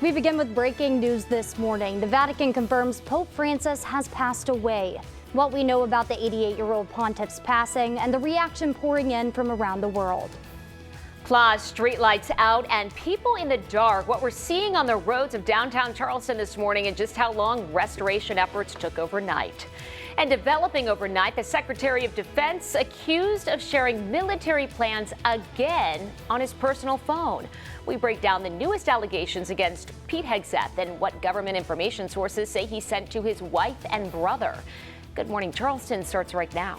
We begin with breaking news this morning. The Vatican confirms Pope Francis has passed away. What we know about the 88-year-old pontiff's passing and the reaction pouring in from around the world. Plus, streetlights out and people in the dark. What we're seeing on the roads of downtown Charleston this morning and just how long restoration efforts took overnight. And developing overnight, the Secretary of Defense accused of sharing military plans again on his personal phone. We break down the newest allegations against Pete Hegseth and what government information sources say he sent to his wife and brother. Good Morning Charleston starts right now.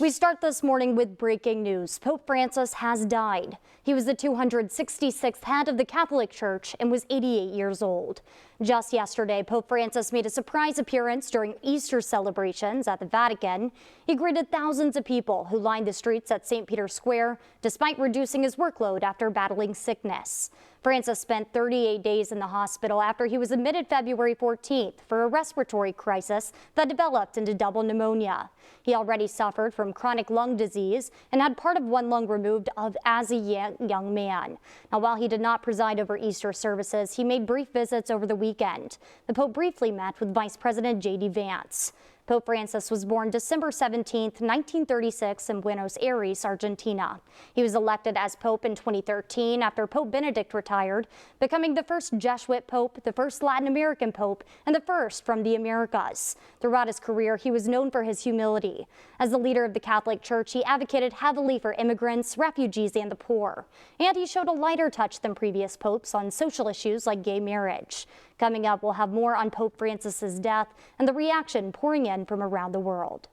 We start this morning with breaking news. Pope Francis has died. He was the 266th head of the Catholic Church and was 88 years old. Just yesterday, Pope Francis made a surprise appearance during Easter celebrations at the Vatican. He greeted thousands of people who lined the streets at St. Peter's Square, despite reducing his workload after battling sickness. Francis spent 38 days in the hospital after he was admitted February 14th for a respiratory crisis that developed into double pneumonia. He already suffered from chronic lung disease and had part of one lung removed as a young man. Now, while he did not preside over Easter services, he made brief visits over the weekend. The Pope briefly met with Vice President J.D. Vance. Pope Francis was born December 17, 1936 in Buenos Aires, Argentina. He was elected as Pope in 2013 after Pope Benedict retired, becoming the first Jesuit Pope, the first Latin American Pope, and the first from the Americas. Throughout his career, he was known for his humility. As the leader of the Catholic Church, he advocated heavily for immigrants, refugees, and the poor. And he showed a lighter touch than previous popes on social issues like gay marriage. Coming up, we'll have more on Pope Francis's death and the reaction pouring in from around the world.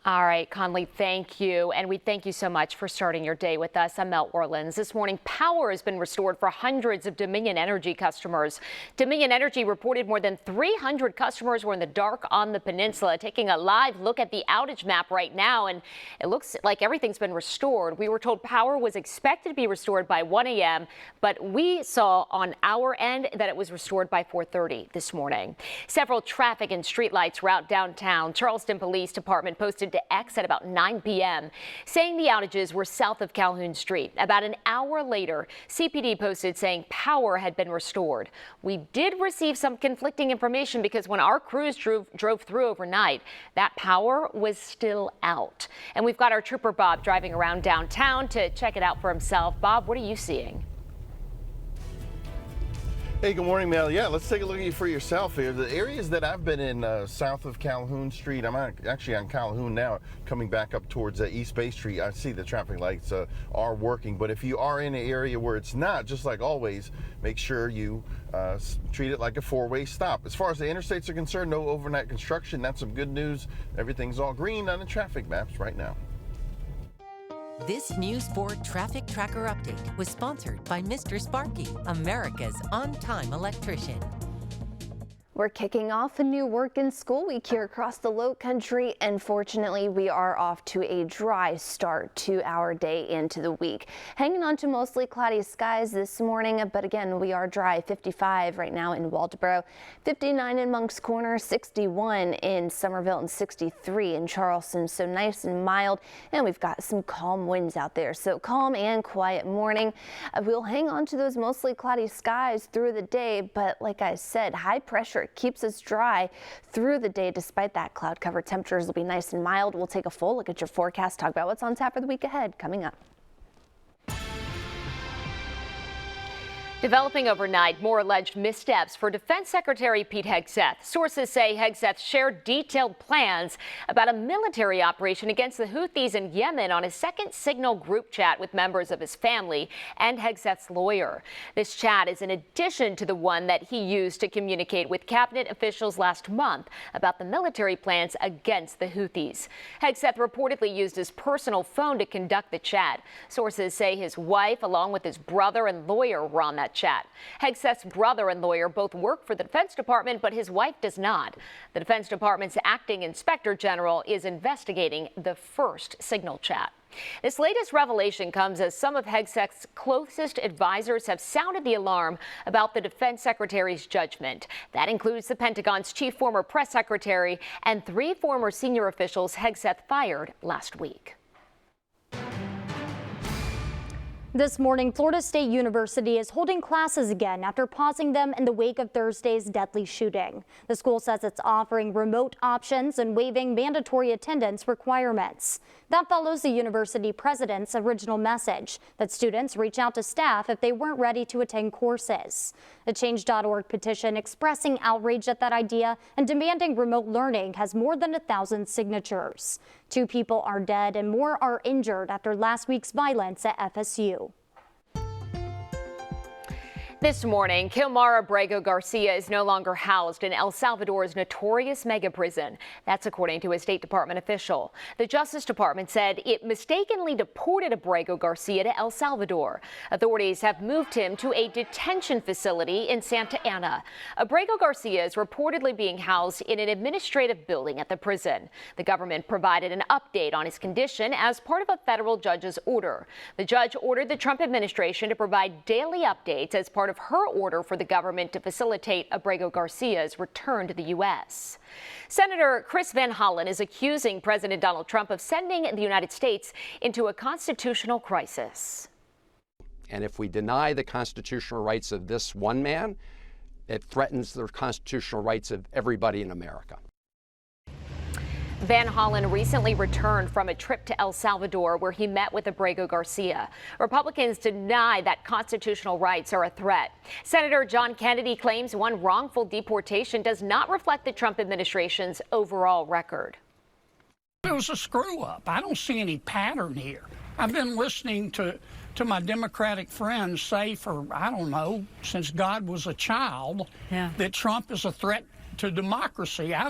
All right, Conley, thank you. And we thank you so much for starting your day with us. I'm Mel Orleans. This morning, power has been restored for hundreds of Dominion Energy customers. Dominion Energy reported more than 300 customers were in the dark on the peninsula. Taking a live look at the outage map right now, and it looks like everything's been restored. We were told power was expected to be restored by 1 a.m., but we saw on our end that it was restored by 4:30 this morning. Several traffic and streetlights route downtown. Charleston Police Department posted to X at about 9 p.m., saying the outages were south of Calhoun Street. About an hour later, CPD posted saying power had been restored. We did receive some conflicting information because when our crews drove through overnight, that power was still out. And we've got our trooper Bob driving around downtown to check it out for himself. Bob, what are you seeing? Hey, good morning, Mel. Yeah, let's take a look at you for yourself here. The areas that I've been in south of Calhoun Street, I'm actually on Calhoun now, coming back up towards East Bay Street. I see the traffic lights are working, but if you are in an area where it's not, just like always, make sure you treat it like a four-way stop. As far as the interstates are concerned, no overnight construction. That's some good news. Everything's all green on the traffic maps right now. This News 4 Traffic Tracker update was sponsored by Mr. Sparky, America's on-time electrician. We're kicking off a new work and school week here across the Low Country, and fortunately we are off to a dry start to our day into the week. Hanging on to mostly cloudy skies this morning, but again we are dry. 55 right now in Waldoboro, 59 in Moncks Corner, 61 in Somerville, and 63 in Charleston. So nice and mild, and we've got some calm winds out there. So calm and quiet morning. We'll hang on to those mostly cloudy skies through the day, but like I said, high pressure keeps us dry through the day. Despite that cloud cover, temperatures will be nice and mild. We'll take a full look at your forecast, talk about what's on tap for the week ahead coming up. Developing overnight, more alleged missteps for Defense Secretary Pete Hegseth. Sources say Hegseth shared detailed plans about a military operation against the Houthis in Yemen on a second Signal group chat with members of his family and Hegseth's lawyer. This chat is in addition to the one that he used to communicate with cabinet officials last month about the military plans against the Houthis. Hegseth reportedly used his personal phone to conduct the chat. Sources say his wife, along with his brother and lawyer, were on that that chat. Hegseth's brother and lawyer both work for the Defense Department, but his wife does not. The Defense Department's acting inspector general is investigating the first signal chat. This latest revelation comes as some of Hegseth's closest advisors have sounded the alarm about the defense secretary's judgment. That includes the Pentagon's chief former press secretary and 3 former senior officials Hegseth fired last week. This morning, Florida State University is holding classes again after pausing them in the wake of Thursday's deadly shooting. The school says it's offering remote options and waiving mandatory attendance requirements. That follows the university president's original message that students reach out to staff if they weren't ready to attend courses. The Change.org petition expressing outrage at that idea and demanding remote learning has more than 1,000 signatures. 2 people are dead and more are injured after last week's violence at FSU. This morning, Kilmar Abrego Garcia is no longer housed in El Salvador's notorious mega prison. That's according to a State Department official. The Justice Department said it mistakenly deported Abrego Garcia to El Salvador. Authorities have moved him to a detention facility in Santa Ana. Abrego Garcia is reportedly being housed in an administrative building at the prison. The government provided an update on his condition as part of a federal judge's order. The judge ordered the Trump administration to provide daily updates as part of her order for the government to facilitate Abrego Garcia's return to the U.S. Senator Chris Van Hollen is accusing President Donald Trump of sending the United States into a constitutional crisis. And if we deny the constitutional rights of this one man, it threatens the constitutional rights of everybody in America. Van Hollen recently returned from a trip to El Salvador where he met with Abrego Garcia. Republicans deny that constitutional rights are a threat. Senator John Kennedy claims one wrongful deportation does not reflect the Trump administration's overall record. It was a screw up. I don't see any pattern here. I've been listening to my Democratic friends say for, I don't know, since God was a child, that Trump is a threat to democracy. I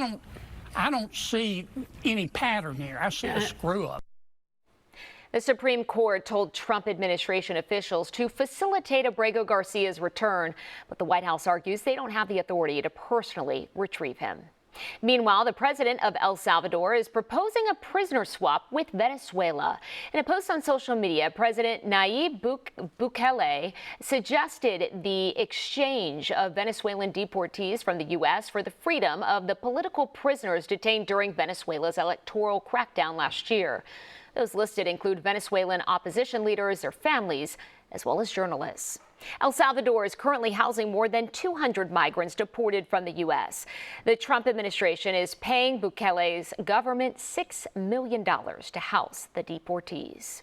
don't see any pattern here. I see a screw up. The Supreme Court told Trump administration officials to facilitate Abrego Garcia's return, but the White House argues they don't have the authority to personally retrieve him. Meanwhile, the president of El Salvador is proposing a prisoner swap with Venezuela. In a post on social media, President Nayib Bukele suggested the exchange of Venezuelan deportees from the U.S. for the freedom of the political prisoners detained during Venezuela's electoral crackdown last year. Those listed include Venezuelan opposition leaders, their families, as well as journalists. El Salvador is currently housing more than 200 migrants deported from the U.S. The Trump administration is paying Bukele's government $6 million to house the deportees.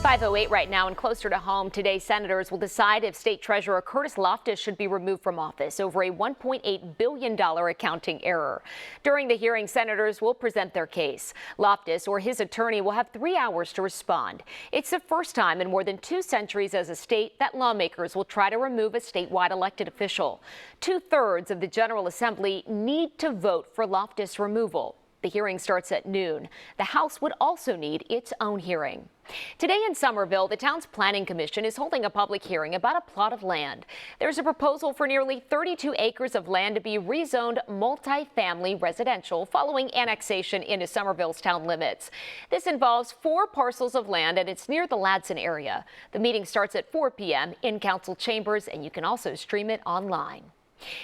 5:08 right now, and closer to home today, senators will decide if State Treasurer Curtis Loftus should be removed from office over a $1.8 billion accounting error. During the hearing, senators will present their case. Loftus or his attorney will have 3 hours to respond. It's the first time in more than 2 centuries as a state that lawmakers will try to remove a statewide elected official. 2/3 of the General Assembly need to vote for Loftus' removal. The hearing starts at noon. The House would also need its own hearing. Today in Somerville, the town's planning commission is holding a public hearing about a plot of land. There's a proposal for nearly 32 acres of land to be rezoned multifamily residential following annexation into Somerville's town limits. This involves 4 parcels of land, and it's near the Ladson area. The meeting starts at 4 p.m. in council chambers, and you can also stream it online.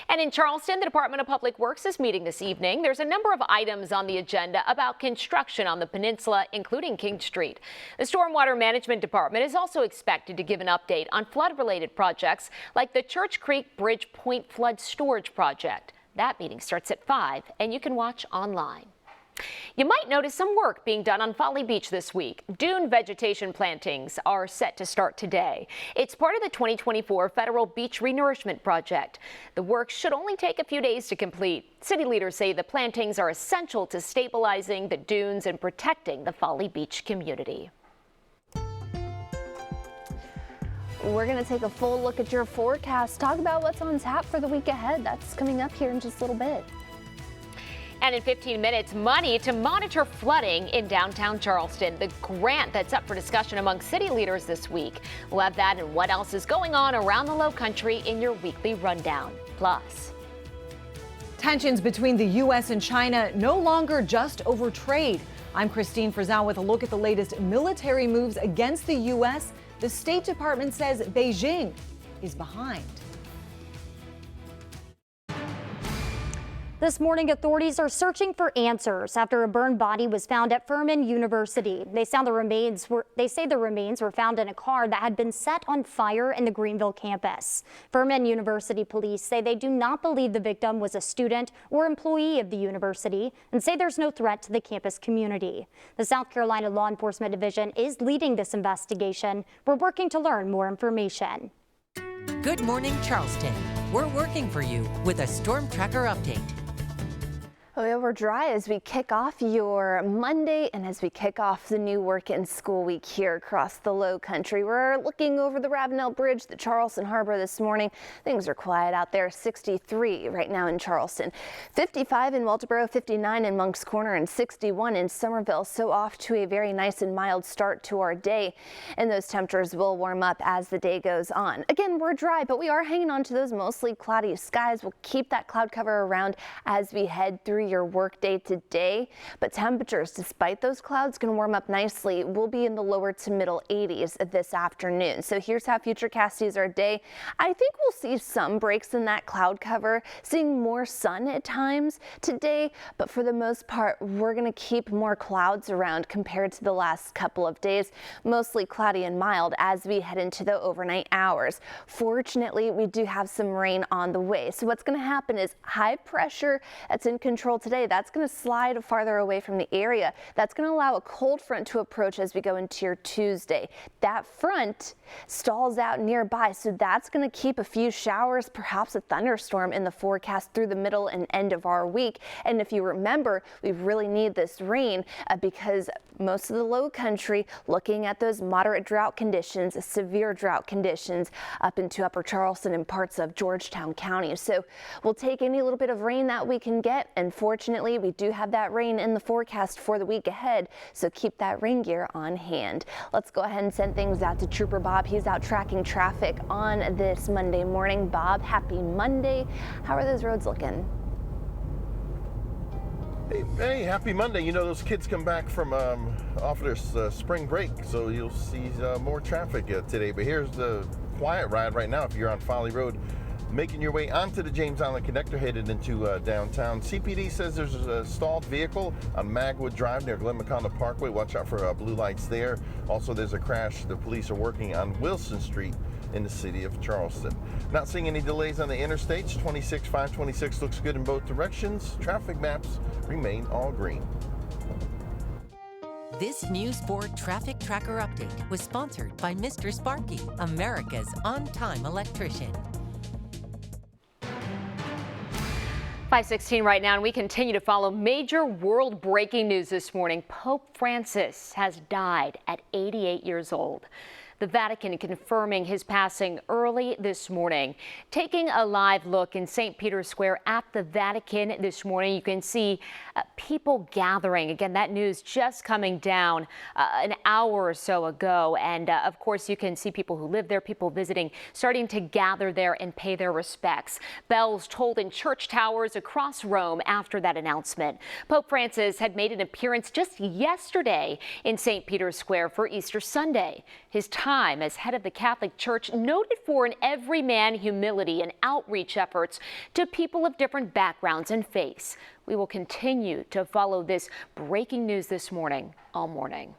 And in Charleston, the Department of Public Works is meeting this evening. There's a number of items on the agenda about construction on the peninsula, including King Street. The Stormwater Management Department is also expected to give an update on flood-related projects like the Church Creek Bridge Point Flood Storage Project. That meeting starts at 5, and you can watch online. You might notice some work being done on Folly Beach this week. Dune vegetation plantings are set to start today. It's part of the 2024 Federal Beach Renourishment Project. The work should only take a few days to complete. City leaders say the plantings are essential to stabilizing the dunes and protecting the Folly Beach community. We're going to take a full look at your forecast, talk about what's on tap for the week ahead. That's coming up here in just a little bit. And in 15 minutes, money to monitor flooding in downtown Charleston, the grant that's up for discussion among city leaders this week. We'll have that and what else is going on around the Lowcountry in your weekly rundown. Plus, tensions between the U.S. and China no longer just over trade. I'm Christine Frizzell with a look at the latest military moves against the U.S. The State Department says Beijing is behind. This morning, authorities are searching for answers after a burned body was found at Furman University. They say the remains were found in a car that had been set on fire in the Greenville campus. Furman University police say they do not believe the victim was a student or employee of the university and say there's no threat to the campus community. The South Carolina Law Enforcement Division is leading this investigation. We're working to learn more information. Good morning, Charleston. We're working for you with a Storm Tracker update. Oh yeah, we're dry as we kick off your Monday and as we kick off the new work and school week here across the Lowcountry. We're looking over the Ravenel Bridge, the Charleston Harbor this morning. Things are quiet out there. 63 right now in Charleston, 55 in Walterboro, 59 in Moncks Corner, and 61 in Somerville. So off to a very nice and mild start to our day, and those temperatures will warm up as the day goes on. Again, we're dry, but we are hanging on to those mostly cloudy skies. We'll keep that cloud cover around as we head through your work day today, but temperatures, despite those clouds, going to warm up nicely. We'll be in the lower to middle 80s this afternoon. So here's how Futurecast sees our day. I think we'll see some breaks in that cloud cover, seeing more sun at times today, but for the most part, we're going to keep more clouds around compared to the last couple of days. Mostly cloudy and mild as we head into the overnight hours. Fortunately, we do have some rain on the way. So what's going to happen is high pressure that's in control today, that's going to slide farther away from the area. That's going to allow a cold front to approach as we go into your Tuesday. That front stalls out nearby, so that's going to keep a few showers, perhaps a thunderstorm in the forecast through the middle and end of our week. And if you remember, we really need this rain because most of the Lowcountry looking at those moderate drought conditions, severe drought conditions up into Upper Charleston and parts of Georgetown County. So we'll take any little bit of rain that we can get, and fortunately we do have that rain in the forecast for the week ahead, so keep that rain gear on hand. Let's go ahead and send things out to Trooper Bob. He's out tracking traffic on this Monday morning. Bob, happy Monday. How are those roads looking? Hey, happy Monday. You know, those kids come back from off their spring break, so you'll see more traffic today. But here's the quiet ride right now if you're on Folly Road, making your way onto the James Island Connector headed into downtown. CPD says there's a stalled vehicle on Magwood Drive near Glen McConnell Parkway. Watch out for blue lights there. Also, there's a crash the police are working on Wilson Street in the city of Charleston. Not seeing any delays on the interstates. 26, 526 looks good in both directions. Traffic maps remain all green. This News 4 Traffic Tracker update was sponsored by Mr. Sparky, America's on-time electrician. 5:16 right now, and we continue to follow major world breaking news this morning. Pope Francis has died at 88 years old. The Vatican confirming his passing early this morning. Taking a live look in St. Peter's Square at the Vatican this morning, you can see people gathering. Again, that news just coming down an hour or so ago. And of course, you can see people who live there, people visiting, starting to gather there and pay their respects. Bells tolled in church towers across Rome after that announcement. Pope Francis had made an appearance just yesterday in St. Peter's Square for Easter Sunday. His time as head of the Catholic Church noted for an everyman humility and outreach efforts to people of different backgrounds and faiths. We will continue to follow this breaking news this morning, all morning.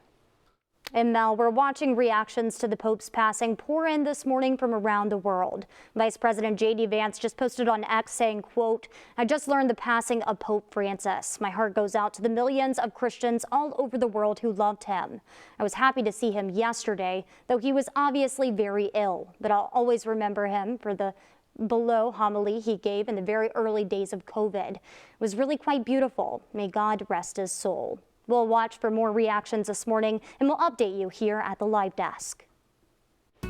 And Mel, we're watching reactions to the Pope's passing pour in this morning from around the world. Vice President J.D. Vance just posted on X saying, quote, "I just learned the passing of Pope Francis. My heart goes out to the millions of Christians all over the world who loved him. I was happy to see him yesterday, though he was obviously very ill, but I'll always remember him for the below homily he gave in the very early days of COVID. It was really quite beautiful. May God rest his soul." We'll watch for more reactions this morning, and we'll update you here at the Live Desk. All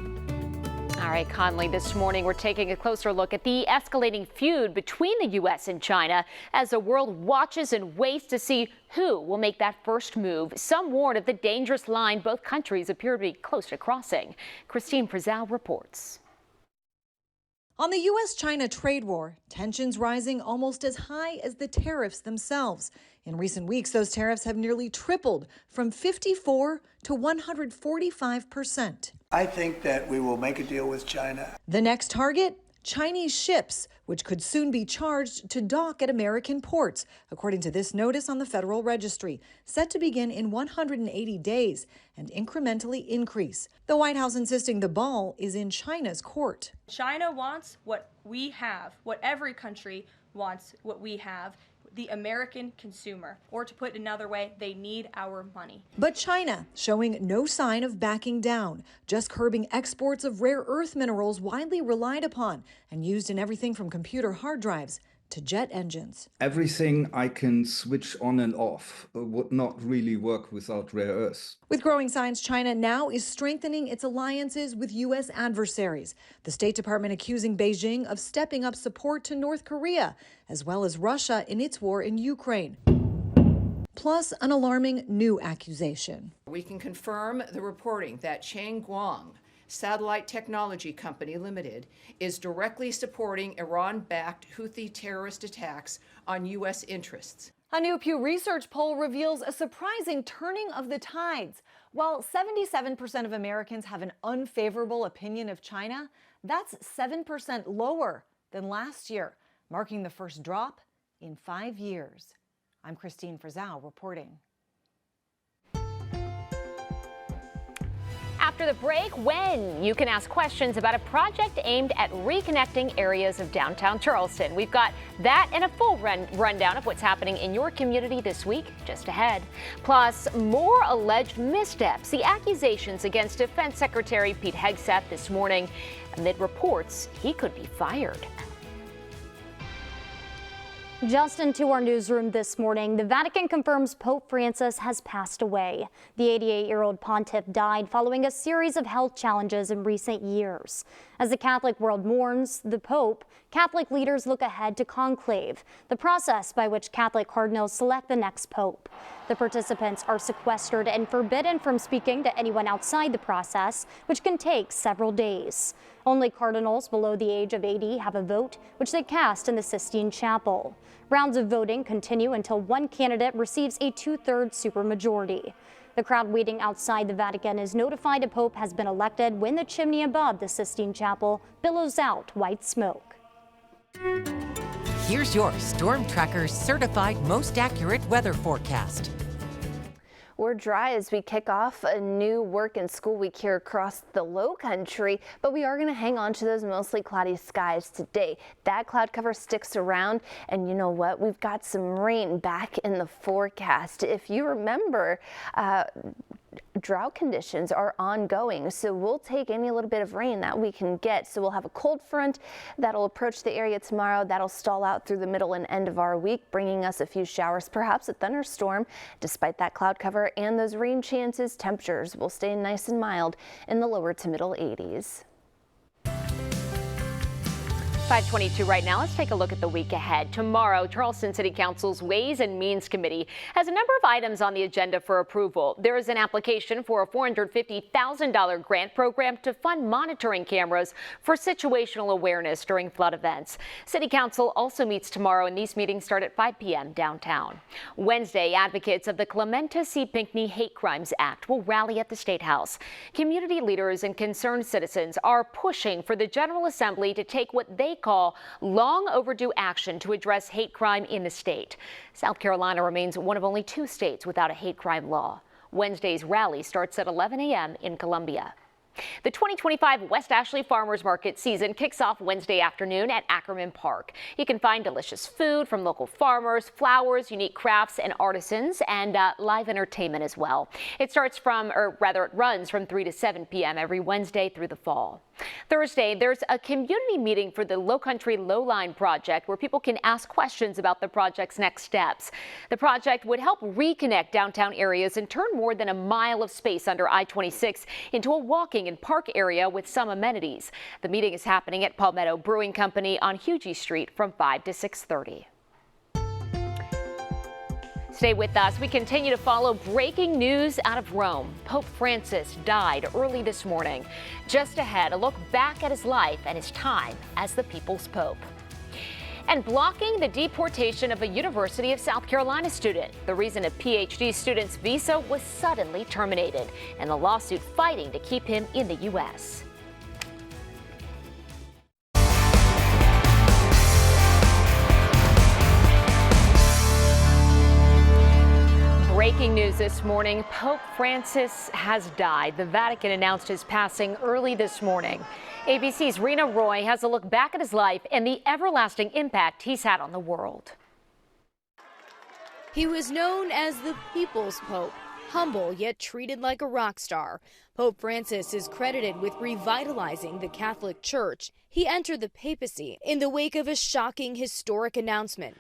All right, Conley, this morning we're taking a closer look at the escalating feud between the U.S. and China as the world watches and waits to see who will make that first move. Some warn of the dangerous line both countries appear to be close to crossing. Christine Frizzell reports. On the U.S.-China trade war, tensions rising almost as high as the tariffs themselves. In recent weeks, those tariffs have nearly tripled from 54 to 145%. I think that we will make a deal with China. The next target? Chinese ships, which could soon be charged to dock at American ports, according to this notice on the Federal Registry, set to begin in 180 days and incrementally increase. The White House insisting the ball is in China's court. China wants what we have, what every country wants, what we have, the American consumer. Or to put it another way, they need our money. But China showing no sign of backing down, just curbing exports of rare earth minerals widely relied upon and used in everything from computer hard drives to jet engines. Everything I can switch on and off would not really work without rare earths. With growing signs, China now is strengthening its alliances with U.S. adversaries. The State Department accusing Beijing of stepping up support to North Korea, as well as Russia in its war in Ukraine. Plus, an alarming new accusation. We can confirm the reporting that Changguang Satellite Technology Company Limited is directly supporting Iran-backed Houthi terrorist attacks on U.S. interests. A new Pew Research poll reveals a surprising turning of the tides. While 77% of Americans have an unfavorable opinion of China, that's 7% lower than last year, marking the first drop in 5 years. I'm Christine Frizzell reporting. After the break, when you can ask questions about a project aimed at reconnecting areas of downtown Charleston. We've got that and a full rundown of what's happening in your community this week just ahead. Plus, more alleged missteps, the accusations against Defense Secretary Pete Hegseth this morning amid reports he could be fired. Just into our newsroom this morning, the Vatican confirms Pope Francis has passed away. The 88-year-old pontiff died following a series of health challenges in recent years. As the Catholic world mourns the Pope, Catholic leaders look ahead to conclave, the process by which Catholic cardinals select the next pope. The participants are sequestered and forbidden from speaking to anyone outside the process, which can take several days. Only cardinals below the age of 80 have a vote, which they cast in the Sistine Chapel. Rounds of voting continue until one candidate receives a 2/3 supermajority. The crowd waiting outside the Vatican is notified a pope has been elected when the chimney above the Sistine Chapel billows out white smoke. Here's your Storm Tracker's certified most accurate weather forecast. We're dry as we kick off a new work and school week here across the low country, but we are going to hang on to those mostly cloudy skies today. That cloud cover sticks around, and you know what? We've got some rain back in the forecast. If you remember, drought conditions are ongoing, so we'll take any little bit of rain that we can get. So we'll have a cold front that'll approach the area tomorrow. That'll stall out through the middle and end of our week, bringing us a few showers, perhaps a thunderstorm. Despite that cloud cover and those rain chances, temperatures will stay nice and mild in the lower to middle 80s. 5:22 right now. Let's take a look at the week ahead. Tomorrow, Charleston City Council's Ways and Means Committee has a number of items on the agenda for approval. There is an application for a $450,000 grant program to fund monitoring cameras for situational awareness during flood events. City Council also meets tomorrow, and these meetings start at 5 p.m. downtown. Wednesday, advocates of the Clementa C. Pinckney Hate Crimes Act will rally at the State House. Community leaders and concerned citizens are pushing for the General Assembly to take what they call long overdue action to address hate crime in the state. South Carolina remains one of only 2 states without a hate crime law. Wednesday's rally starts at 11 a.m. in Columbia. The 2025 West Ashley Farmers Market season kicks off Wednesday afternoon at Ackerman Park. You can find delicious food from local farmers, flowers, unique crafts and artisans, and live entertainment as well. It runs from 3 to 7 p.m. every Wednesday through the fall. Thursday, there's a community meeting for the Lowcountry Lowline Project where people can ask questions about the project's next steps. The project would help reconnect downtown areas and turn more than a mile of space under I-26 into a walking and park area with some amenities. The meeting is happening at Palmetto Brewing Company on Hugie Street from 5 to 6:30. Stay with us. We continue to follow breaking news out of Rome. Pope Francis died early this morning. Just ahead, a look back at his life and his time as the people's pope. And blocking the deportation of a University of South Carolina student. The reason a PhD student's visa was suddenly terminated, and the lawsuit fighting to keep him in the U.S. Breaking news this morning, Pope Francis has died. The Vatican announced his passing early this morning. ABC's Rena Roy has a look back at his life and the everlasting impact he's had on the world. He was known as the People's Pope, humble yet treated like a rock star. Pope Francis is credited with revitalizing the Catholic Church. He entered the papacy in the wake of a shocking historic announcement.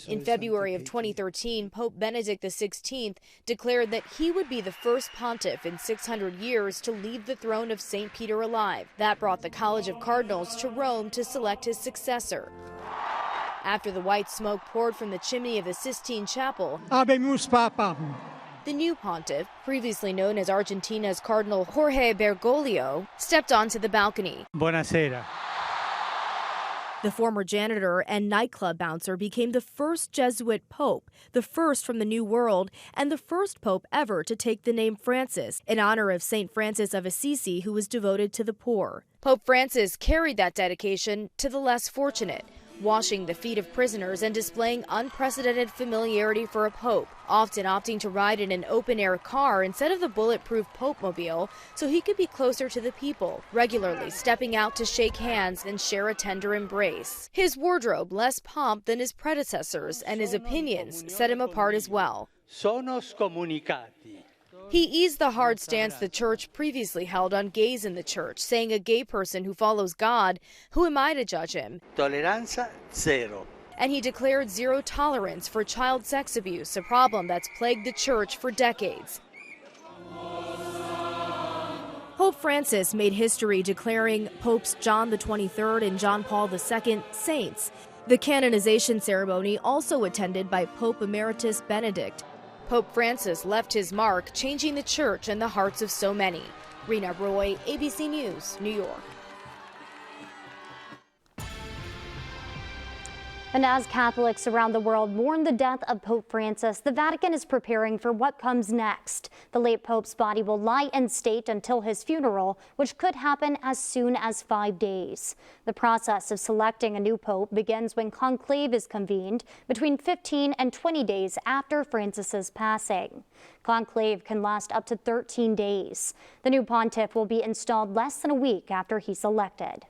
In February of 2013, Pope Benedict XVI declared that he would be the first pontiff in 600 years to leave the throne of St. Peter alive. That brought the College of Cardinals to Rome to select his successor. After the white smoke poured from the chimney of the Sistine Chapel, Habemus Papam. The new pontiff, previously known as Argentina's Cardinal Jorge Bergoglio, stepped onto the balcony. Buonasera. The former janitor and nightclub bouncer became the first Jesuit pope, the first from the New World, and the first pope ever to take the name Francis, in honor of St. Francis of Assisi, who was devoted to the poor. Pope Francis carried that dedication to the less fortunate, washing the feet of prisoners and displaying unprecedented familiarity for a pope, often opting to ride in an open-air car instead of the bulletproof Pope-mobile so he could be closer to the people, regularly stepping out to shake hands and share a tender embrace. His wardrobe less pomp than his predecessors, and his opinions set him apart as well. Sono scomunicati. He eased the hard stance the church previously held on gays in the church, saying a gay person who follows God, who am I to judge him? Tolleranza zero. And he declared zero tolerance for child sex abuse, a problem that's plagued the church for decades. Pope Francis made history declaring Popes John XXIII and John Paul II saints. The canonization ceremony also attended by Pope Emeritus Benedict. Pope Francis left his mark, changing the church and the hearts of so many. Rena Roy, ABC News, New York. And as Catholics around the world mourn the death of Pope Francis, the Vatican is preparing for what comes next. The late Pope's body will lie in state until his funeral, which could happen as soon as 5 days. The process of selecting a new pope begins when conclave is convened between 15 and 20 days after Francis's passing. Conclave can last up to 13 days. The new pontiff will be installed less than a week after he's elected.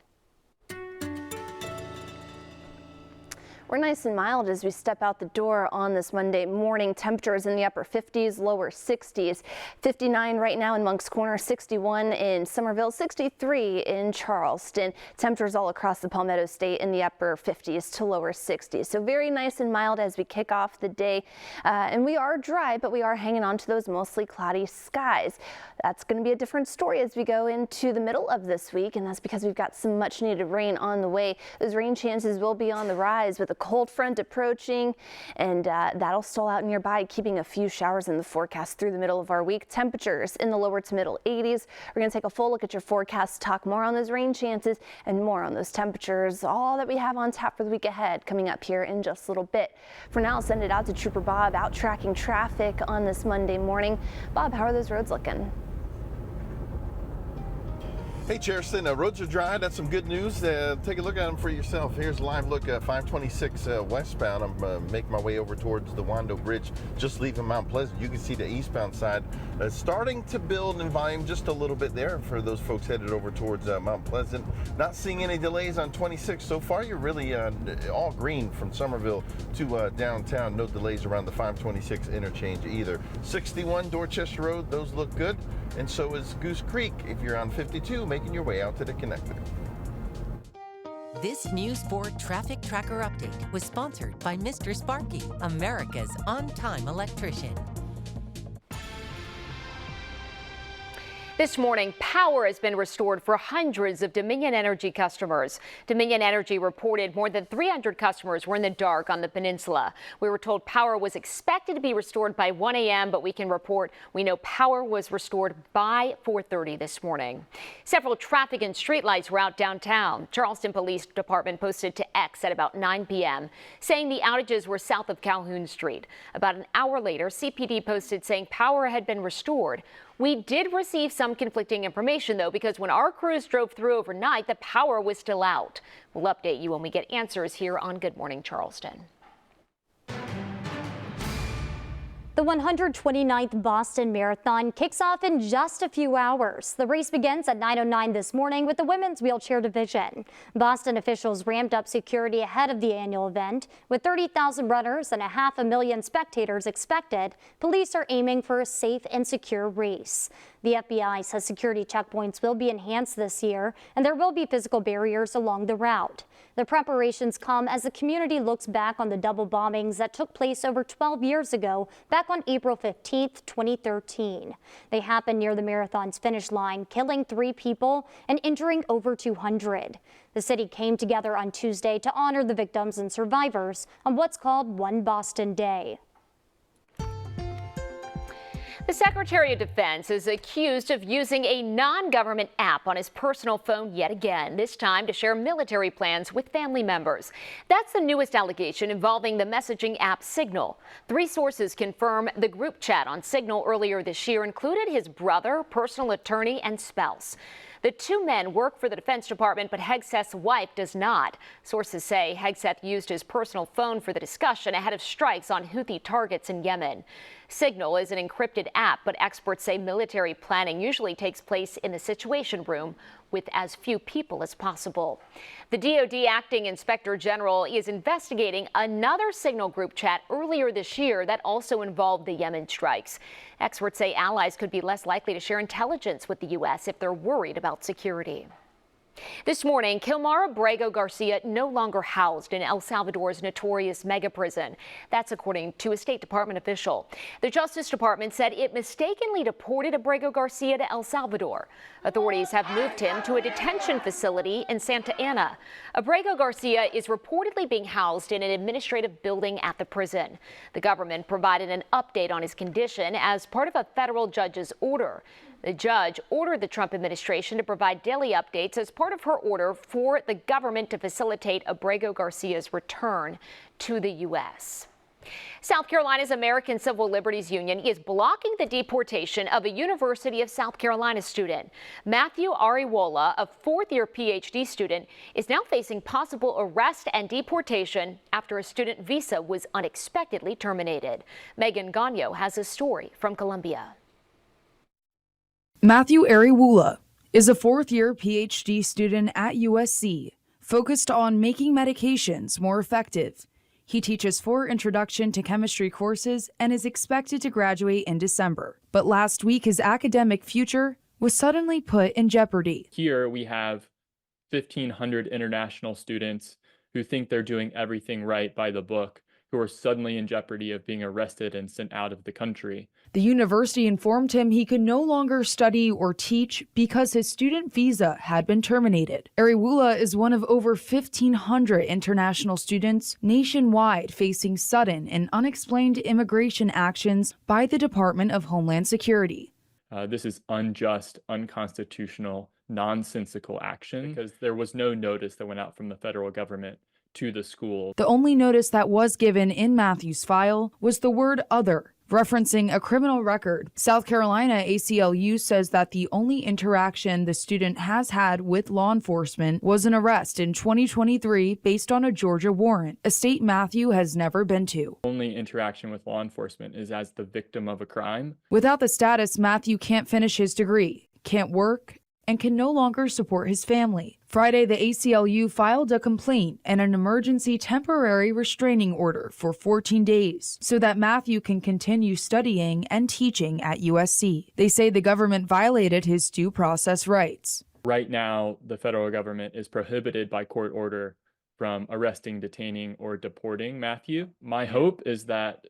We're nice and mild as we step out the door on this Monday morning. Temperatures in the upper 50s, lower 60s. 59 right now in Moncks Corner, 61 in Somerville, 63 in Charleston. Temperatures all across the Palmetto State in the upper 50s to lower 60s. So very nice and mild as we kick off the day. And we are dry, but we are hanging on to those mostly cloudy skies. That's going to be a different story as we go into the middle of this week, and that's because we've got some much needed rain on the way. Those rain chances will be on the rise with a cold front approaching, and that'll stall out nearby, keeping a few showers in the forecast through the middle of our week. Temperatures in the lower to middle 80s. We're going to take a full look at your forecast, talk more on those rain chances and more on those temperatures, all that we have on tap for the week ahead coming up here in just a little bit. For now, I'll send it out to Trooper Bob out tracking traffic on this Monday morning. Bob, how are those roads looking? Hey, Cheriston, roads are dry. That's some good news. Take a look at them for yourself. Here's a live look at 526 westbound. I'm making my way over towards the Wando Bridge, just leaving Mount Pleasant. You can see the eastbound side starting to build in volume just a little bit there for those folks headed over towards Mount Pleasant. Not seeing any delays on 26 so far. You're really all green from Somerville to downtown. No delays around the 526 interchange either. 61 Dorchester Road, those look good. and so is Goose Creek if you're on 52 making your way out to the connector. This News 4 Traffic Tracker Update was sponsored by Mr. Sparky, America's on-time electrician. This morning, power has been restored for hundreds of Dominion Energy customers. Dominion Energy reported more than 300 customers were in the dark on the peninsula. We were told power was expected to be restored by 1 a.m., but we can report we know power was restored by 4:30 this morning. Several traffic and streetlights were out downtown. Charleston Police Department posted to X at about 9 p.m., saying the outages were south of Calhoun Street. About an hour later, CPD posted saying power had been restored. We did receive some conflicting information, though, because when our crews drove through overnight, the power was still out. We'll update you when we get answers here on Good Morning Charleston. The 129th Boston Marathon kicks off in just a few hours. The race begins at 9:09 this morning with the women's wheelchair division. Boston officials ramped up security ahead of the annual event. With 30,000 runners and 500,000 spectators expected, police are aiming for a safe and secure race. The FBI says security checkpoints will be enhanced this year, and there will be physical barriers along the route. The preparations come as the community looks back on the double bombings that took place over 12 years ago, back on April 15, 2013. They happened near the marathon's finish line, killing 3 people and injuring over 200. The city came together on Tuesday to honor the victims and survivors on what's called One Boston Day. The Secretary of Defense is accused of using a non-government app on his personal phone yet again, this time to share military plans with family members. That's the newest allegation involving the messaging app Signal. 3 sources confirm the group chat on Signal earlier this year included his brother, personal attorney, and spouse. The 2 men work for the Defense Department, but Hegseth's wife does not. Sources say Hegseth used his personal phone for the discussion ahead of strikes on Houthi targets in Yemen. Signal is an encrypted app, but experts say military planning usually takes place in the Situation Room with as few people as possible. The DoD Acting Inspector General is investigating another Signal group chat earlier this year that also involved the Yemen strikes. Experts say allies could be less likely to share intelligence with the U.S. if they're worried about security. This morning, Kilmar Abrego Garcia no longer housed in El Salvador's notorious mega prison. That's according to a State Department official. The Justice Department said it mistakenly deported Abrego Garcia to El Salvador. Authorities have moved him to a detention facility in Santa Ana. Abrego Garcia is reportedly being housed in an administrative building at the prison. The government provided an update on his condition as part of a federal judge's order. The judge ordered the Trump administration to provide daily updates as part of her order for the government to facilitate Abrego Garcia's return to the U.S. South Carolina's American Civil Liberties Union is blocking the deportation of a University of South Carolina student. Matthew Ariwola, a 4th-year PhD student, is now facing possible arrest and deportation after a student visa was unexpectedly terminated. Megan Gagno has a story from Columbia. Matthew Ariwola is a 4th-year PhD student at USC, focused on making medications more effective. He teaches 4 introduction to chemistry courses and is expected to graduate in December. But last week, his academic future was suddenly put in jeopardy. Here we have 1,500 international students who think they're doing everything right by the book, who are suddenly in jeopardy of being arrested and sent out of the country. The university informed him he could no longer study or teach because his student visa had been terminated. Ariwola is one of over 1,500 international students nationwide facing sudden and unexplained immigration actions by the Department of Homeland Security. This is unjust, unconstitutional, nonsensical action because there was no notice that went out from the federal government to the school. The only notice that was given in Matthew's file was the word other, referencing a criminal record. South Carolina ACLU says that the only interaction the student has had with law enforcement was an arrest in 2023 based on a Georgia warrant, a state Matthew has never been to. Only interaction with law enforcement is as the victim of a crime. Without the status, Matthew can't finish his degree, can't work, and can no longer support his family. Friday, the ACLU filed a complaint and an emergency temporary restraining order for 14 days so that Matthew can continue studying and teaching at USC. They say the government violated his due process rights. Right now, the federal government is prohibited by court order from arresting, detaining, or deporting Matthew. My hope is that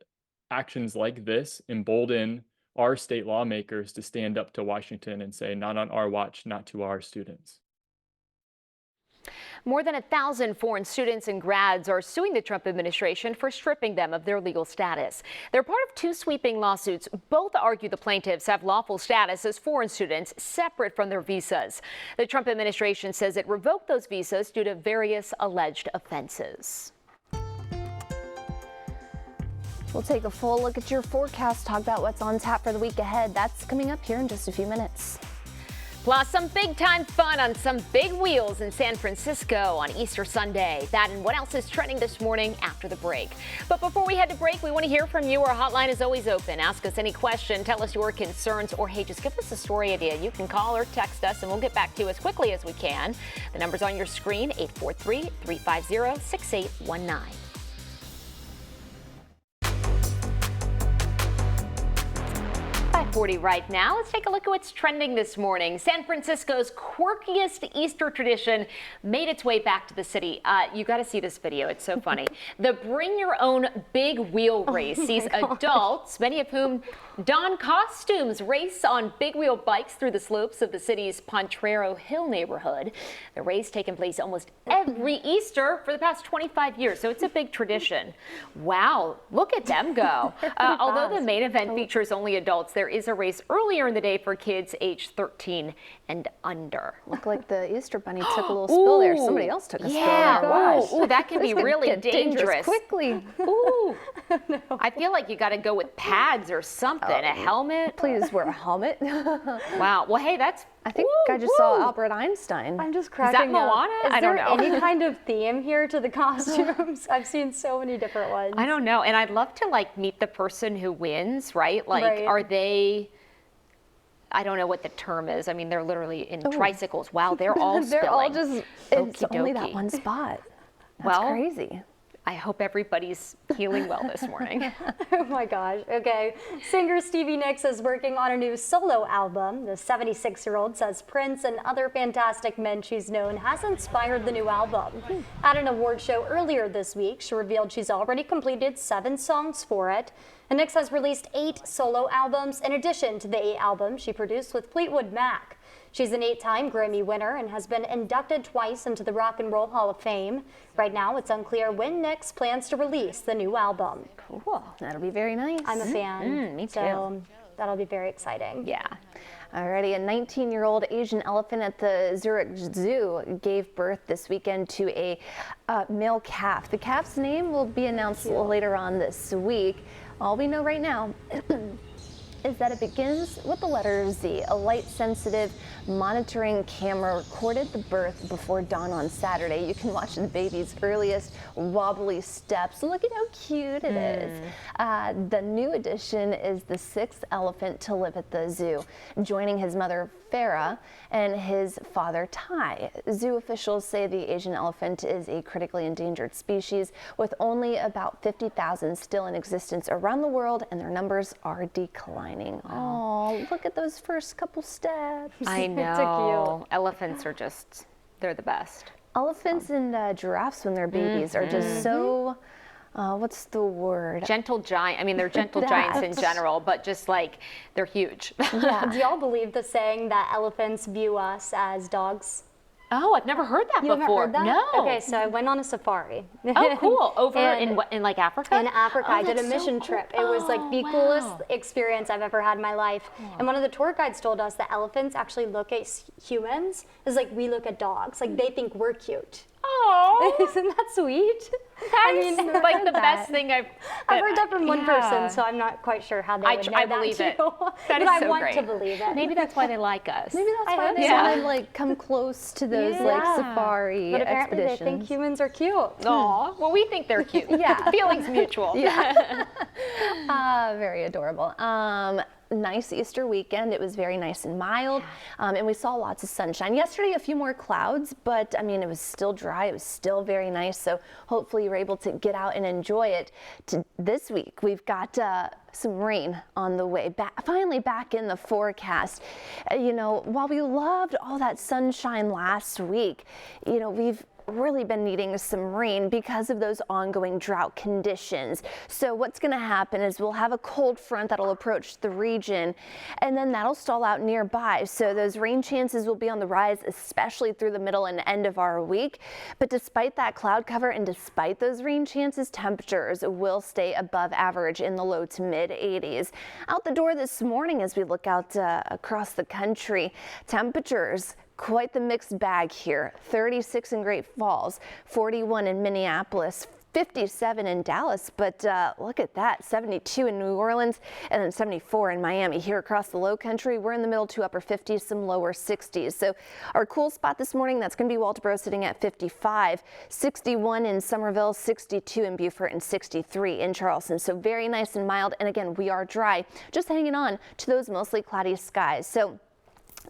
actions like this embolden our state lawmakers to stand up to Washington and say, not on our watch, not to our students. More than 1,000 foreign students and grads are suing the Trump administration for stripping them of their legal status. They're part of two sweeping lawsuits. Both argue the plaintiffs have lawful status as foreign students separate from their visas. The Trump administration says it revoked those visas due to various alleged offenses. We'll take a full look at your forecast, talk about what's on tap for the week ahead. That's coming up here in just a few minutes. Plus, some big-time fun on some big wheels in San Francisco on Easter Sunday. That and what else is trending this morning after the break. But before we head to break, we want to hear from you. Our hotline is always open. Ask us any question, tell us your concerns, or hey, just give us a story idea. You can call or text us, and we'll get back to you as quickly as we can. The number's on your screen, 843-350-6819. 5:40 right now. Let's take a look at what's trending this morning. San Francisco's quirkiest Easter tradition made its way back to the city. You got to see this video. It's so funny. The Bring Your Own Big Wheel race sees adults, many of whom don costumes, race on big wheel bikes through the slopes of the city's Potrero Hill neighborhood. The race taking place almost every Easter for the past 25 years, so it's a big tradition. Wow, look at them go. Although the main event features only adults, there is a race earlier in the day for kids age 13 and under. Look like the Easter Bunny took a little spill there. Somebody else took a spill. Wow. Ooh, that can be really dangerous. Quickly. Ooh. No. I feel like you got to go with pads or something. A helmet. Please wear a helmet. Wow. Well, hey, that's. I think I just saw Albert Einstein. I'm just cracking up. Moana? Is there any kind of theme here to the costumes? I've seen so many different ones. I don't know. And I'd love to like meet the person who wins, right? Like, are they, I don't know what the term is. I mean, they're literally in tricycles. Wow, they're all spilling. They're all just, it's only that one spot. That's crazy. I hope everybody's healing well this morning. Oh my gosh. Okay. Singer Stevie Nicks is working on a new solo album. The 76-year-old says Prince and other fantastic men she's known has inspired the new album. At an award show earlier this week, she revealed she's already completed 7 songs for it. And Nicks has released 8 solo albums in addition to the 8 albums she produced with Fleetwood Mac. She's an 8-time Grammy winner and has been inducted twice into the Rock and Roll Hall of Fame. Right now, it's unclear when Nicks plans to release the new album. Cool. That'll be very nice. I'm a fan. Me too. So that'll be very exciting. Yeah. Alrighty, a 19-year-old Asian elephant at the Zurich Zoo gave birth this weekend to a male calf. The calf's name will be announced later on this week. All we know right now is that it begins with the letter Z. A light-sensitive monitoring camera recorded the birth before dawn on Saturday. You can watch the baby's earliest wobbly steps. Look at how cute it is. The new addition is the 6th elephant to live at the zoo, joining his mother Farah and his father Ty. Zoo officials say the Asian elephant is a critically endangered species with only about 50,000 still in existence around the world, and their numbers are declining. Oh, look at those first couple steps. I know. Elephants are just, they're the best. Elephants and giraffes when they're babies are just so, what's the word? Gentle giant. I mean, they're gentle giants in general, but just like, they're huge. Yeah. Do y'all believe the saying that elephants view us as dogs? Oh, I've never heard that before. Heard that? No. Okay, so I went on a safari. Oh, cool. Over in like Africa? In Africa. I did a that's mission so trip. cool. It was like the coolest experience I've ever had in my life. And one of the tour guides told us that elephants actually look at humans as like we look at dogs. Like they think we're cute. Oh, isn't that sweet? That's like the best thing I've heard that from one person, so I'm not quite sure how they would know I that believe too. it. But is I so want great. to believe it. Maybe that's why they like us. Maybe that's why they want to like come close to those like safari but apparently expeditions. they think humans are cute. Aw, well, we think they're cute. Yeah. Feelings mutual. Yeah. Very adorable. nice Easter weekend. It was very nice and mild, and we saw lots of sunshine. Yesterday, a few more clouds, but I mean, it was still dry. It was still very nice. So hopefully you're able to get out and enjoy it. This week, we've got some rain on the way back, finally back in the forecast. You know, while we loved all that sunshine last week, you know, we've really been needing some rain because of those ongoing drought conditions. So what's going to happen is we'll have a cold front that'll approach the region, and then that'll stall out nearby. So those rain chances will be on the rise, especially through the middle and end of our week. But despite that cloud cover and despite those rain chances, temperatures will stay above average in the low to mid 80s. Out the door this morning as we look out across the country, temperatures quite the mixed bag here. 36 in Great Falls, 41 in Minneapolis, 57 in Dallas, but look at that, 72 in New Orleans, and then 74 in Miami. Here across the low country, we're in the middle to upper 50s, some lower 60s. So our cool spot this morning, that's going to be Walterboro sitting at 55, 61 in Somerville, 62 in Beaufort, and 63 in Charleston. So very nice and mild. And again, we are dry, just hanging on to those mostly cloudy skies. So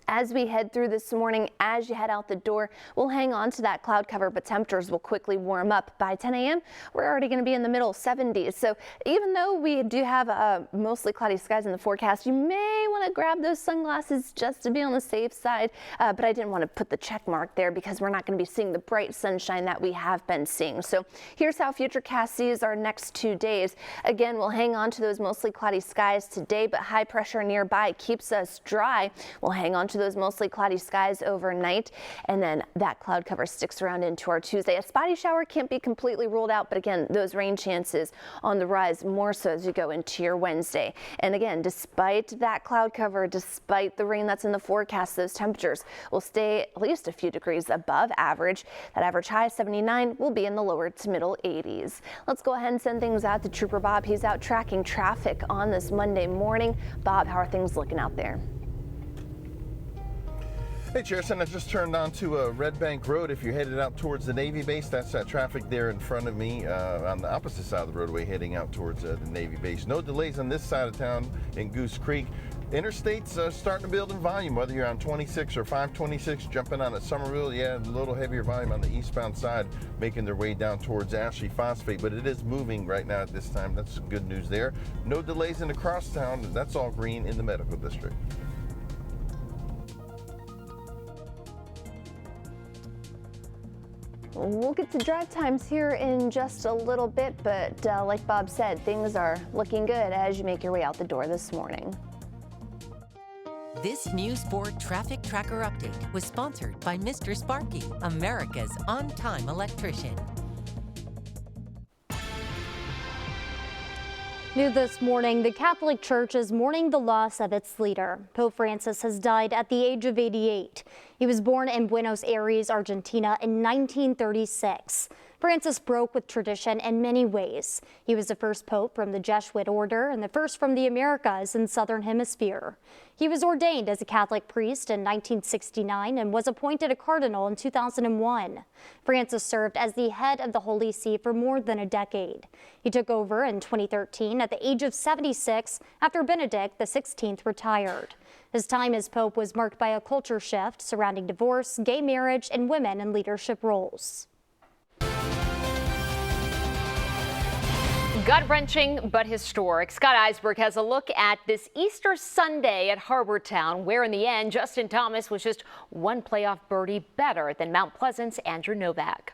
as we head through this morning, as you head out the door, we'll hang on to that cloud cover, but temperatures will quickly warm up. By 10 a.m., we're already going to be in the middle 70s. So even though we do have mostly cloudy skies in the forecast, you may want to grab those sunglasses just to be on the safe side. But I didn't want to put the check mark there because we're not going to be seeing the bright sunshine that we have been seeing. So here's how Futurecast sees our next 2 days. Again, we'll hang on to those mostly cloudy skies today, but high pressure nearby keeps us dry. We'll hang on to those mostly cloudy skies overnight, and then that cloud cover sticks around into our Tuesday. A spotty shower can't be completely ruled out, but again, those rain chances on the rise more so as you go into your Wednesday. And again, despite that cloud cover, despite the rain that's in the forecast, those temperatures will stay at least a few degrees above average. That average high 79 will be in the lower to middle 80s. Let's go ahead and send things out to Trooper Bob. He's out tracking traffic on this Monday morning. Bob, how are things looking out there? Hey, Jerson, I just turned onto Red Bank Road. If you're headed out towards the Navy base, that's that traffic there in front of me on the opposite side of the roadway heading out towards the Navy base. No delays on this side of town in Goose Creek. Interstates starting to build in volume, whether you're on 26 or 526, jumping on at Somerville. Yeah, a little heavier volume on the eastbound side, making their way down towards Ashley Phosphate, but it is moving right now at this time. That's some good news there. No delays in the crosstown. That's all green in the medical district. We'll get to drive times here in just a little bit, but like Bob said, things are looking good as you make your way out the door this morning. This News 4 Traffic Tracker Update was sponsored by Mr. Sparky, America's on-time electrician. New this morning, the Catholic Church is mourning the loss of its leader. Pope Francis has died at the age of 88. He was born in Buenos Aires, Argentina in 1936. Francis broke with tradition in many ways. He was the first pope from the Jesuit order and the first from the Americas and Southern Hemisphere. He was ordained as a Catholic priest in 1969 and was appointed a cardinal in 2001. Francis served as the head of the Holy See for more than a decade. He took over in 2013 at the age of 76 after Benedict XVI retired. His time as pope was marked by a culture shift surrounding divorce, gay marriage, and women in leadership roles. Gut-wrenching but historic. Scott Eisberg has a look at this Easter Sunday at Harbortown, where in the end, Justin Thomas was just one playoff birdie better than Mount Pleasant's Andrew Novak.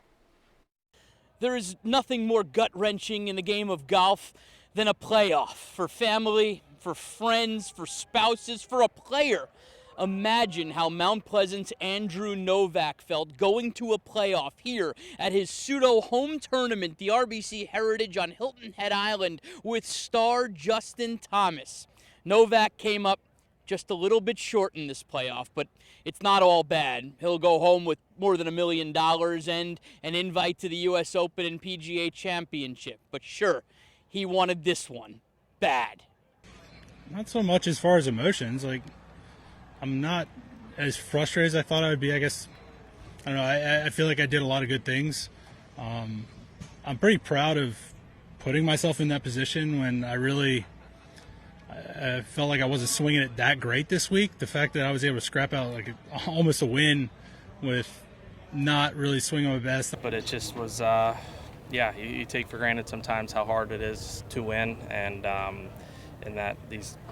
There is nothing more gut-wrenching in the game of golf than a playoff. For family, for friends, for spouses, for a player. Imagine how Mount Pleasant's Andrew Novak felt going to a playoff here at his pseudo-home tournament, the RBC Heritage on Hilton Head Island, with star Justin Thomas. Novak came up just a little bit short in this playoff, but it's not all bad. He'll go home with more than $1 million and an invite to the U.S. Open and PGA Championship. But sure, he wanted this one bad. Not so much as far as emotions. I'm not as frustrated as I thought I would be. I guess, I don't know, I feel like I did a lot of good things. I'm pretty proud of putting myself in that position when I I felt like I wasn't swinging it that great this week. The fact that I was able to scrap out like almost a win with not really swinging my best. But it just was, you take for granted sometimes how hard it is to win, and that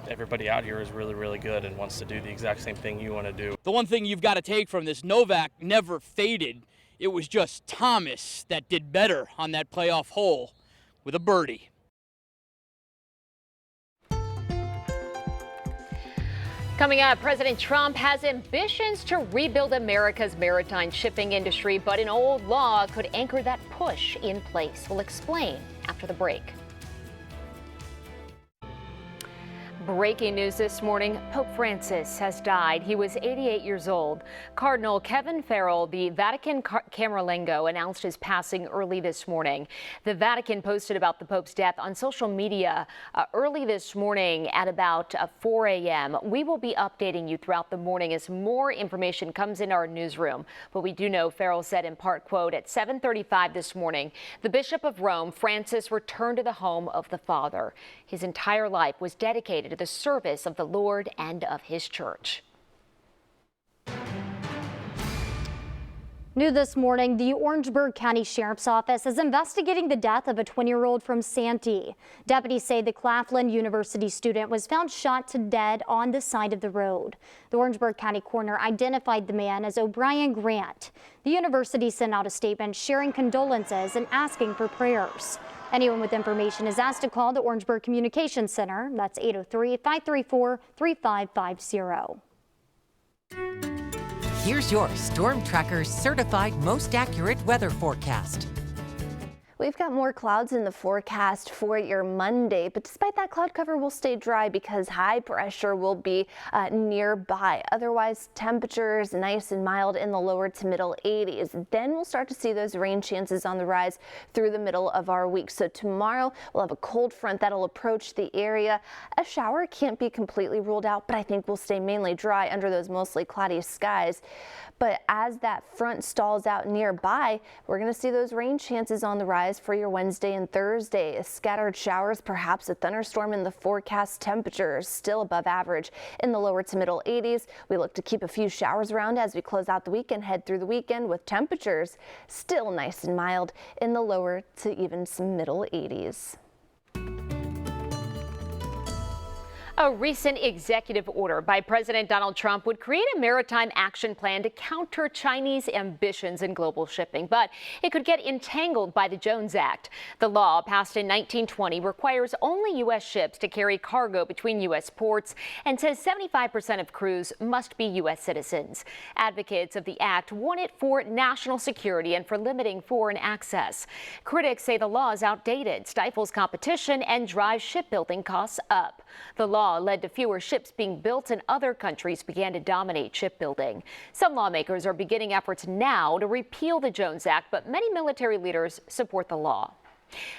everybody out here is really, really good and wants to do the exact same thing you want to do. The one thing you've got to take from this, Novak never faded. It was just Thomas that did better on that playoff hole with a birdie. Coming up, President Trump has ambitions to rebuild America's maritime shipping industry, but an old law could anchor that push in place. We'll explain after the break. Breaking news this morning, Pope Francis has died. He was 88 years old. Cardinal Kevin Farrell, the Vatican Camerlengo, announced his passing early this morning. The Vatican posted about the Pope's death on social media early this morning at about 4 a.m. We will be updating you throughout the morning as more information comes in our newsroom. But we do know Farrell said in part, quote, at 7:35 this morning, the Bishop of Rome, Francis, returned to the home of the Father. His entire life was dedicated to the service of the Lord and of his church. New this morning, the Orangeburg County Sheriff's Office is investigating the death of a 20-year-old from Santee. Deputies say the Claflin University student was found shot to dead on the side of the road. The Orangeburg County coroner identified the man as O'Brien Grant. The university sent out a statement sharing condolences and asking for prayers. Anyone with information is asked to call the Orangeburg Communications Center. That's 803-534-3550. Here's your Storm Tracker's certified most accurate weather forecast. We've got more clouds in the forecast for your Monday, but despite that, cloud cover will stay dry because high pressure will be nearby. Otherwise, temperatures nice and mild in the lower to middle 80s. Then we'll start to see those rain chances on the rise through the middle of our week. So tomorrow we'll have a cold front that'll approach the area. A shower can't be completely ruled out, but I think we'll stay mainly dry under those mostly cloudy skies. But as that front stalls out nearby, we're going to see those rain chances on the rise for your Wednesday and Thursday. Scattered showers, perhaps a thunderstorm in the forecast. Temperatures still above average in the lower to middle 80s. We look to keep a few showers around as we close out the week and head through the weekend with temperatures still nice and mild in the lower to even some middle 80s. A recent executive order by President Donald Trump would create a maritime action plan to counter Chinese ambitions in global shipping, but it could get entangled by the Jones Act. The law, passed in 1920, requires only U.S. ships to carry cargo between U.S. ports and says 75% of crews must be U.S. citizens. Advocates of the act want it for national security and for limiting foreign access. Critics say the law is outdated, stifles competition, and drives shipbuilding costs up. The law led to fewer ships being built, and other countries began to dominate shipbuilding. Some lawmakers are beginning efforts now to repeal the Jones Act, but many military leaders support the law.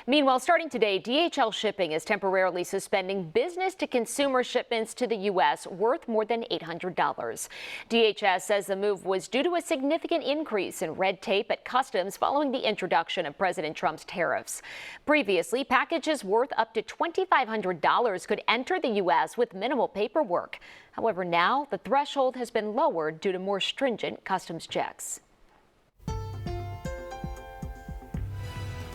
Meanwhile, starting today, DHL Shipping is temporarily suspending business-to-consumer shipments to the U.S. worth more than $800. DHS says the move was due to a significant increase in red tape at customs following the introduction of President Trump's tariffs. Previously, packages worth up to $2,500 could enter the U.S. with minimal paperwork. However, now the threshold has been lowered due to more stringent customs checks.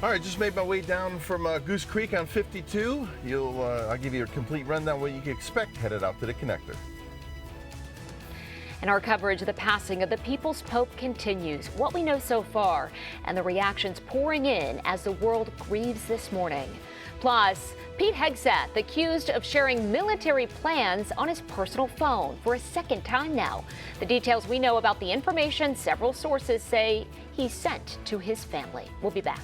All right, just made my way down from Goose Creek on 52. I'll give you a complete rundown what you can expect headed out to the connector. And our coverage of the passing of the People's Pope continues. What we know so far and the reactions pouring in as the world grieves this morning. Plus, Pete Hegseth accused of sharing military plans on his personal phone for a second time now. The details we know about the information several sources say he sent to his family. We'll be back.